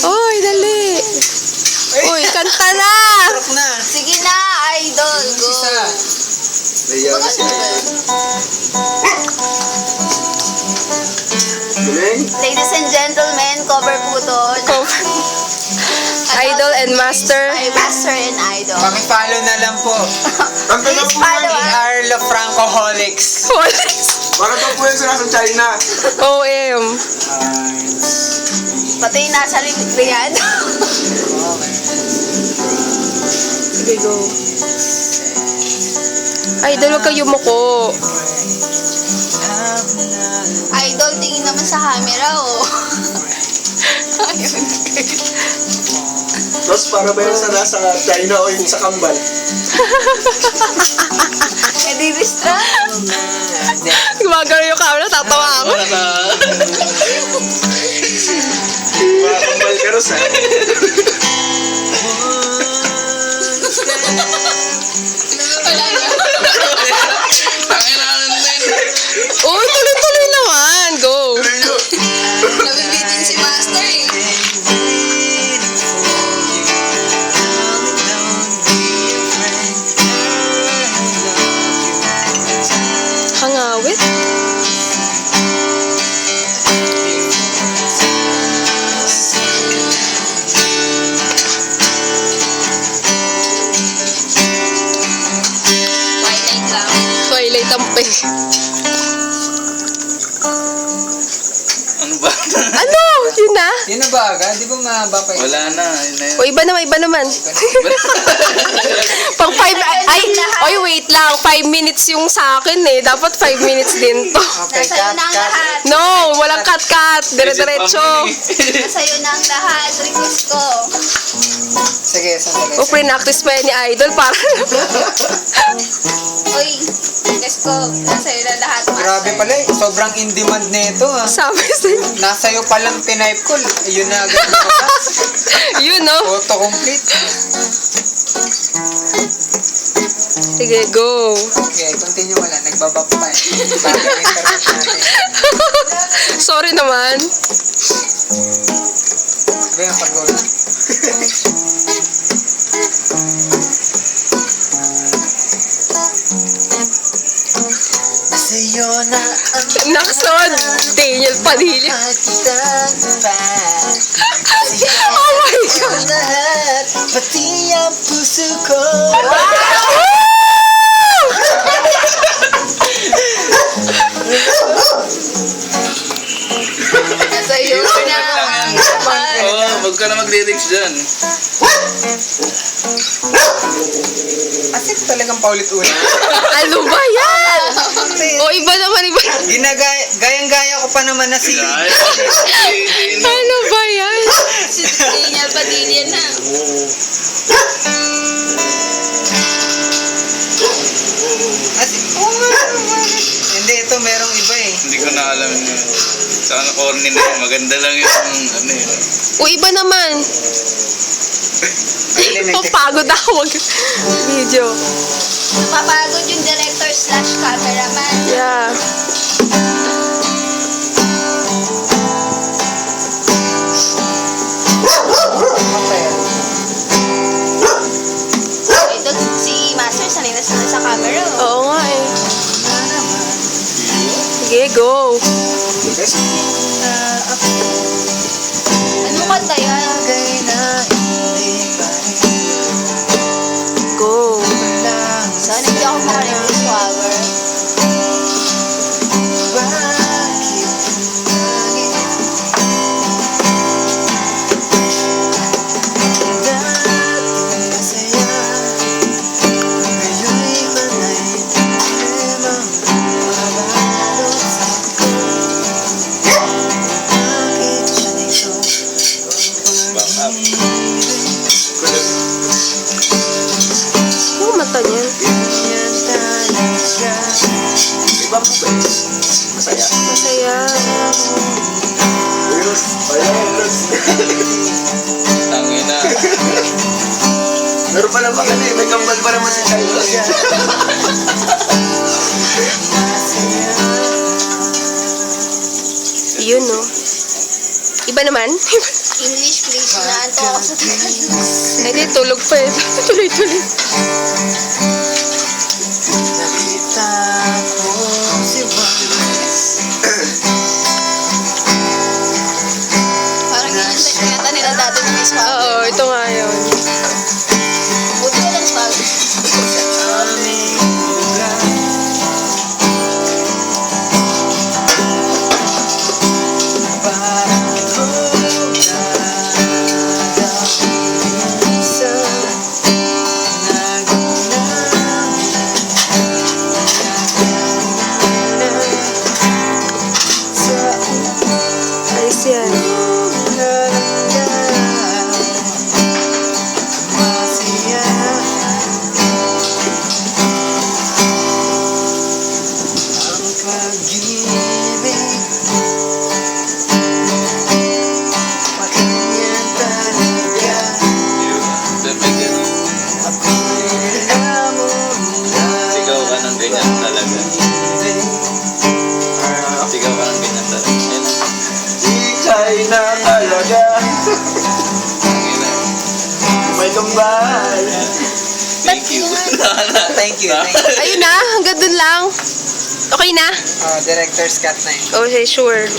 Oy, dali. Uy, kanta na. Sarap na. Sige na, idol. Go. Isa. Naiya na siya. Galing. Ladies and gentlemen, cover po to. Idol and master. Ay, master and idol. Paki-follow na lang po. Ang ganda Please po follow yan. us. We are La Francoholics. Para daw po yan sila sa China. OM. Pati yung nasa likod ba yan? Sige, go. Idol, huwag kayo yumuko. Idol, tingin naman sa camera, oh. Tapos para ba yung sa nasa China o yung sa kambal? Eh, di distract. Gumagano yung camera, tatawa ako. Mga kambal karos ha. Uy, tuloy-tuloy naman. Go. Nabibitin si master, eh. Hangawit. Twilight lang. Twilight ang pink. Ano ba? Ano? Yun na? Yun na ba agad? Di ba mahaba pa yun? Wala na. Yun na yun. O, iba naman. Pang 5, ay, oy, wait lang. 5 minutes yung sa akin eh. Dapat 5 minutes din to. Okay, Nasa'yo na ang lahat. No, walang cut-cut. Dire-diretso. Nasa'yo na ang lahat. Request ko. Sige, sandali. O, pre-practice pa yan ni Idol para Uy, request ko. Nasa'yo na lahat, master. Grabe pala eh. Sobrang in-demand nito ah. sabi sa'yo. Nasa'yo palang tinype ko. Yun na agad lumabas. Yun, no? Auto-complete. Sige, go. Okay, continue wala. Nagbabak pa eh. Para yung internet natin. Sorry naman. Sabi yung pag-goal. Sa'yo na ang Naksod. Daniel Padilla. Oh my God. lahat, pati ang puso ko. Nasa'yo na ang lahat. Oo, wag ka na mag-lyrics dyan. Kasi talagang paulit-ulit. Ano ba yan? O, iba naman. Gayang-gaya ko pa naman na si... Ano ba yan? Si Daniel Padilla na. Hindi, ito merong iba eh. Hindi ko na alam yun. Sana corny na yun. Maganda lang yung ano yun. O, iba naman. Papagod ako mag video. Napapagod yung director / cameraman. Yeah. Idol, si master sanay na sa camera, oh. Oo nga eh. Sige, go. Ano kanta yan? Go. Sana hindi ako makarinig ng swagger. Yung mata niya. Iba po ba? Masaya. Masaya. Ayos. Ayos. Tangin na. Meron pa naman ano eh. May kambal pa naman si China. Yun, no? Iba naman? English, please. Naanto ako sa Tagalog. Hindi, tulog pa eh. Tuloy-tuloy. Nakita ko si Parang yun yung kinanta nila dati ng Miss Wagner. Oo, ito nga yun. Buti ko lang Swagger. aming lugar. Parang droga daw isa Ayos yan. Sigaw ka ng ganyan talaga. Sigaw ka ng ganyan talaga. Yan. Ika'y na talaga. May lumbay. Thank you. Thank you. Thank you. Ayun na, hanggang dun lang. Okay na? Director's cut na yun. Okay, sure.